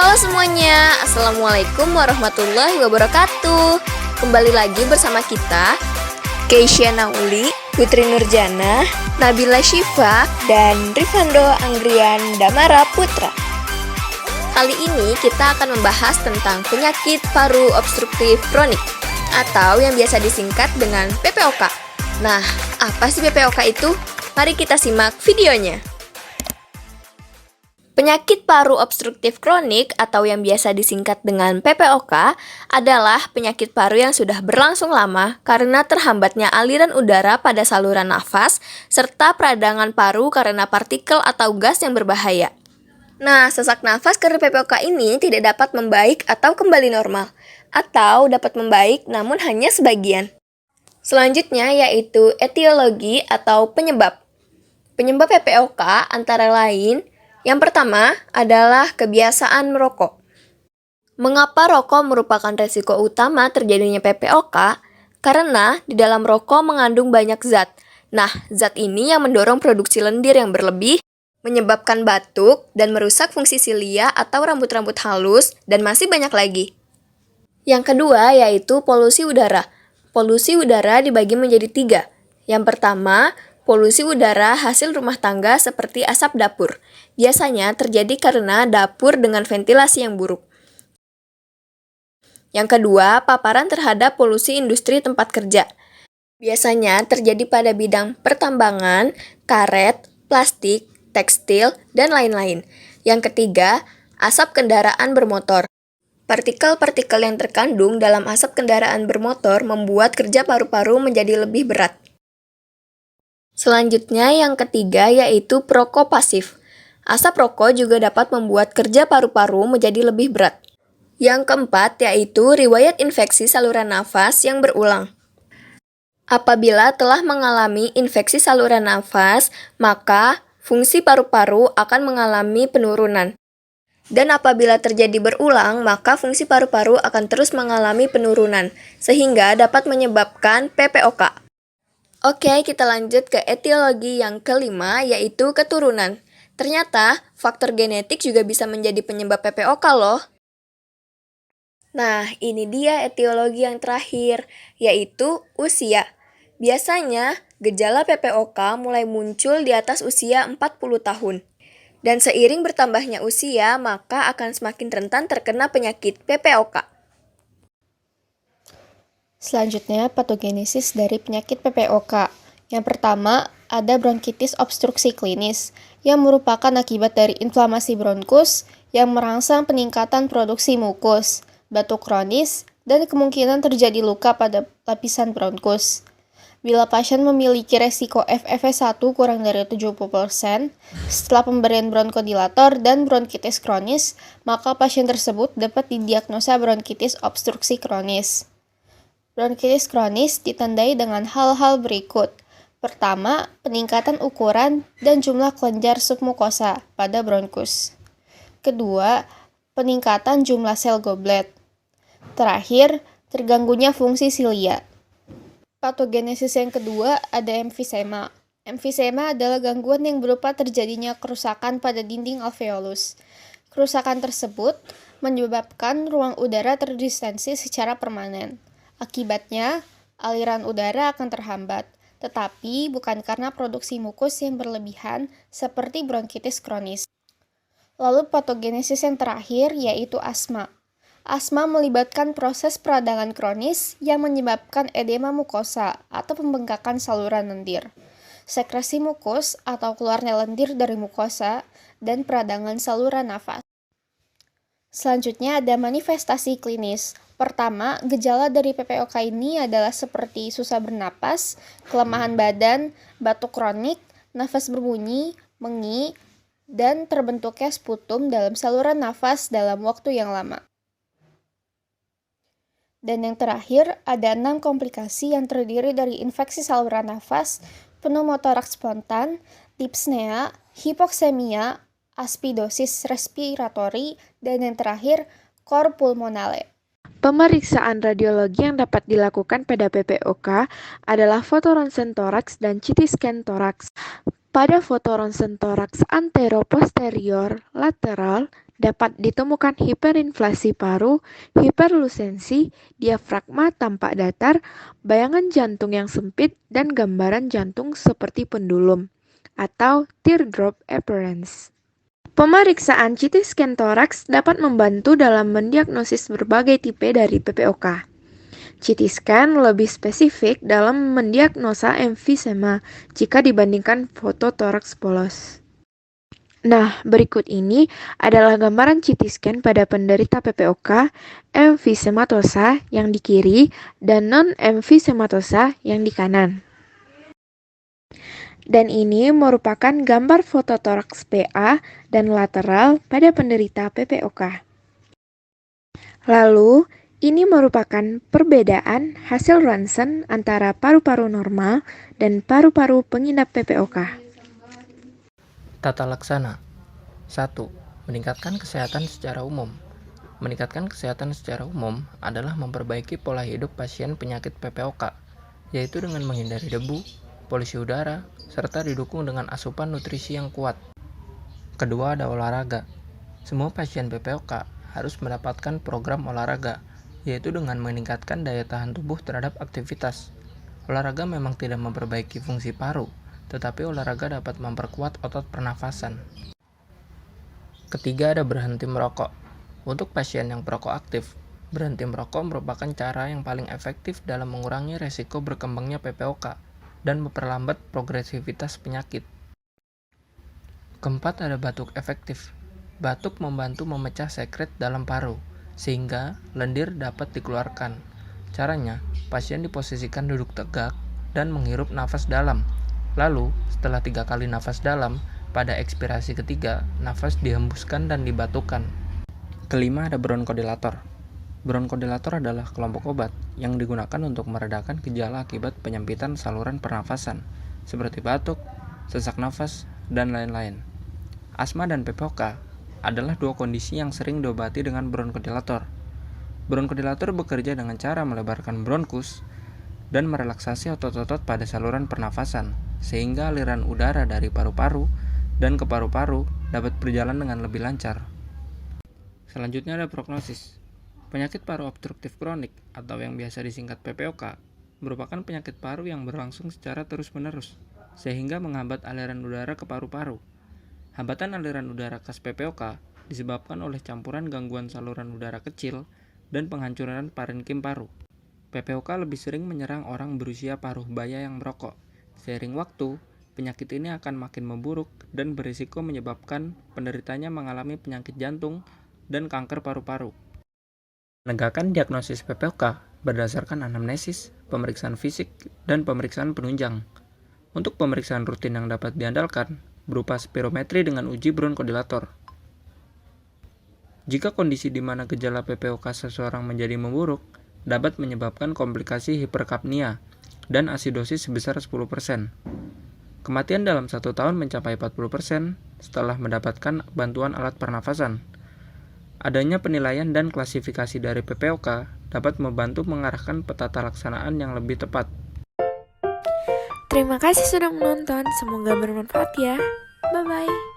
Halo semuanya, Assalamualaikum warahmatullahi wabarakatuh. Kembali lagi bersama kita, Keisha Nauli, Putri Nurjana, Nabila Syifa, dan Rifando Anggrian Damara Putra. Kali ini kita akan membahas tentang penyakit paru obstruktif kronik atau yang biasa disingkat dengan PPOK. Nah, apa sih PPOK itu? Mari kita simak videonya. Penyakit paru obstruktif kronik atau yang biasa disingkat dengan PPOK adalah penyakit paru yang sudah berlangsung lama karena terhambatnya aliran udara pada saluran nafas serta peradangan paru karena partikel atau gas yang berbahaya. Nah, sesak nafas karena PPOK ini tidak dapat membaik atau kembali normal, atau dapat membaik namun hanya sebagian. Selanjutnya yaitu etiologi atau penyebab. Penyebab PPOK antara lain, yang pertama adalah kebiasaan merokok. Mengapa rokok merupakan resiko utama terjadinya PPOK? Karena di dalam rokok mengandung banyak zat. Nah, zat ini yang mendorong produksi lendir yang berlebih, menyebabkan batuk, dan merusak fungsi silia atau rambut-rambut halus, dan masih banyak lagi. Yang kedua yaitu polusi udara. Polusi udara dibagi menjadi 3. Yang pertama, polusi udara hasil rumah tangga seperti asap dapur. Biasanya terjadi karena dapur dengan ventilasi yang buruk. Yang kedua, paparan terhadap polusi industri tempat kerja. Biasanya terjadi pada bidang pertambangan, karet, plastik, tekstil, dan lain-lain. Yang ketiga, asap kendaraan bermotor. Partikel-partikel yang terkandung dalam asap kendaraan bermotor membuat kerja paru-paru menjadi lebih berat. Selanjutnya yang ketiga yaitu perokok pasif. Asap rokok juga dapat membuat kerja paru-paru menjadi lebih berat. Yang keempat yaitu riwayat infeksi saluran nafas yang berulang. Apabila telah mengalami infeksi saluran nafas, maka fungsi paru-paru akan mengalami penurunan. Dan apabila terjadi berulang, maka fungsi paru-paru akan terus mengalami penurunan, sehingga dapat menyebabkan PPOK. Oke, kita lanjut ke etiologi yang kelima, yaitu keturunan. Ternyata, faktor genetik juga bisa menjadi penyebab PPOK loh. Nah, ini dia etiologi yang terakhir, yaitu usia. Biasanya, gejala PPOK mulai muncul di atas usia 40 tahun. Dan seiring bertambahnya usia, maka akan semakin rentan terkena penyakit PPOK. Selanjutnya, patogenesis dari penyakit PPOK. Yang pertama, ada bronkitis obstruksi klinis, yang merupakan akibat dari inflamasi bronkus yang merangsang peningkatan produksi mukus, batuk kronis, dan kemungkinan terjadi luka pada lapisan bronkus. Bila pasien memiliki resiko FFS1 kurang dari 70% setelah pemberian bronchodilator dan bronkitis kronis, maka pasien tersebut dapat didiagnosa bronkitis obstruksi kronis. Bronkitis kronis ditandai dengan hal-hal berikut. Pertama, peningkatan ukuran dan jumlah kelenjar submukosa pada bronkus. Kedua, peningkatan jumlah sel goblet. Terakhir, terganggunya fungsi silia. Patogenesis yang kedua ada emfisema. Emfisema adalah gangguan yang berupa terjadinya kerusakan pada dinding alveolus. Kerusakan tersebut menyebabkan ruang udara terdistensi secara permanen. Akibatnya, aliran udara akan terhambat, tetapi bukan karena produksi mukus yang berlebihan seperti bronkitis kronis. Lalu patogenesis yang terakhir yaitu asma. Asma melibatkan proses peradangan kronis yang menyebabkan edema mukosa atau pembengkakan saluran lendir, sekresi mukus atau keluarnya lendir dari mukosa, dan peradangan saluran nafas. Selanjutnya ada manifestasi klinis. Pertama, gejala dari PPOK ini adalah seperti susah bernapas, kelemahan badan, batuk kronik, nafas berbunyi, mengi, dan terbentuknya sputum dalam saluran nafas dalam waktu yang lama. Dan yang terakhir, ada 6 komplikasi yang terdiri dari infeksi saluran nafas, pneumotoraks spontan, dyspnea, hipoksemia, aspidosis respiratori, dan yang terakhir, cor pulmonale. Pemeriksaan radiologi yang dapat dilakukan pada PPOK adalah foto ronsen toraks dan CT scan toraks. Pada foto ronsen toraks antero-posterior, lateral, dapat ditemukan hiperinflasi paru, hiperlusensi, diafragma tampak datar, bayangan jantung yang sempit, dan gambaran jantung seperti pendulum atau teardrop appearance. Pemeriksaan CT scan toraks dapat membantu dalam mendiagnosis berbagai tipe dari PPOK. CT scan lebih spesifik dalam mendiagnosa emfisema jika dibandingkan foto toraks polos. Nah, berikut ini adalah gambaran CT scan pada penderita PPOK emfisematosa yang di kiri dan non-emfisematosa yang di kanan. Dan ini merupakan gambar foto toraks PA dan lateral pada penderita PPOK. Lalu, ini merupakan perbedaan hasil ronsen antara paru-paru normal dan paru-paru pengidap PPOK. Tata laksana 1. Meningkatkan kesehatan secara umum. Meningkatkan kesehatan secara umum adalah memperbaiki pola hidup pasien penyakit PPOK, yaitu dengan menghindari debu, polusi udara, serta didukung dengan asupan nutrisi yang kuat. Kedua, ada olahraga. Semua pasien PPOK harus mendapatkan program olahraga, yaitu dengan meningkatkan daya tahan tubuh terhadap aktivitas. Olahraga memang tidak memperbaiki fungsi paru, tetapi olahraga dapat memperkuat otot pernafasan. Ketiga, ada berhenti merokok. Untuk pasien yang perokok aktif, berhenti merokok merupakan cara yang paling efektif dalam mengurangi resiko berkembangnya PPOK dan memperlambat progresivitas penyakit. Keempat, ada batuk efektif. Batuk membantu memecah sekret dalam paru, sehingga lendir dapat dikeluarkan. Caranya, pasien diposisikan duduk tegak dan menghirup nafas dalam. Lalu, setelah 3 kali nafas dalam, pada ekspirasi ketiga, nafas dihembuskan dan dibatukan. Kelima, ada bronkodilator. Bronkodilator adalah kelompok obat yang digunakan untuk meredakan gejala akibat penyempitan saluran pernafasan, seperti batuk, sesak nafas, dan lain-lain. Asma dan PPOK adalah dua kondisi yang sering diobati dengan bronkodilator. Bronkodilator bekerja dengan cara melebarkan bronkus dan merelaksasi otot-otot pada saluran pernafasan, sehingga aliran udara dari paru-paru dan ke paru-paru dapat berjalan dengan lebih lancar. Selanjutnya ada prognosis. Penyakit paru obstruktif kronik atau yang biasa disingkat PPOK merupakan penyakit paru yang berlangsung secara terus-menerus, sehingga menghambat aliran udara ke paru-paru. Hambatan aliran udara khas PPOK disebabkan oleh campuran gangguan saluran udara kecil dan penghancuran parenkim paru. PPOK lebih sering menyerang orang berusia paruh baya yang merokok. Seiring waktu, penyakit ini akan makin memburuk dan berisiko menyebabkan penderitanya mengalami penyakit jantung dan kanker paru-paru. Menegakkan diagnosis PPOK berdasarkan anamnesis, pemeriksaan fisik, dan pemeriksaan penunjang. Untuk pemeriksaan rutin yang dapat diandalkan, berupa spirometri dengan uji bronkodilator. Jika kondisi di mana gejala PPOK seseorang menjadi memburuk, dapat menyebabkan komplikasi hiperkapnia dan asidosis sebesar 10%. Kematian dalam 1 tahun mencapai 40% setelah mendapatkan bantuan alat pernafasan. Adanya penilaian dan klasifikasi dari PPOK dapat membantu mengarahkan petata laksanaan yang lebih tepat. Terima kasih sudah menonton, semoga bermanfaat ya. Bye-bye.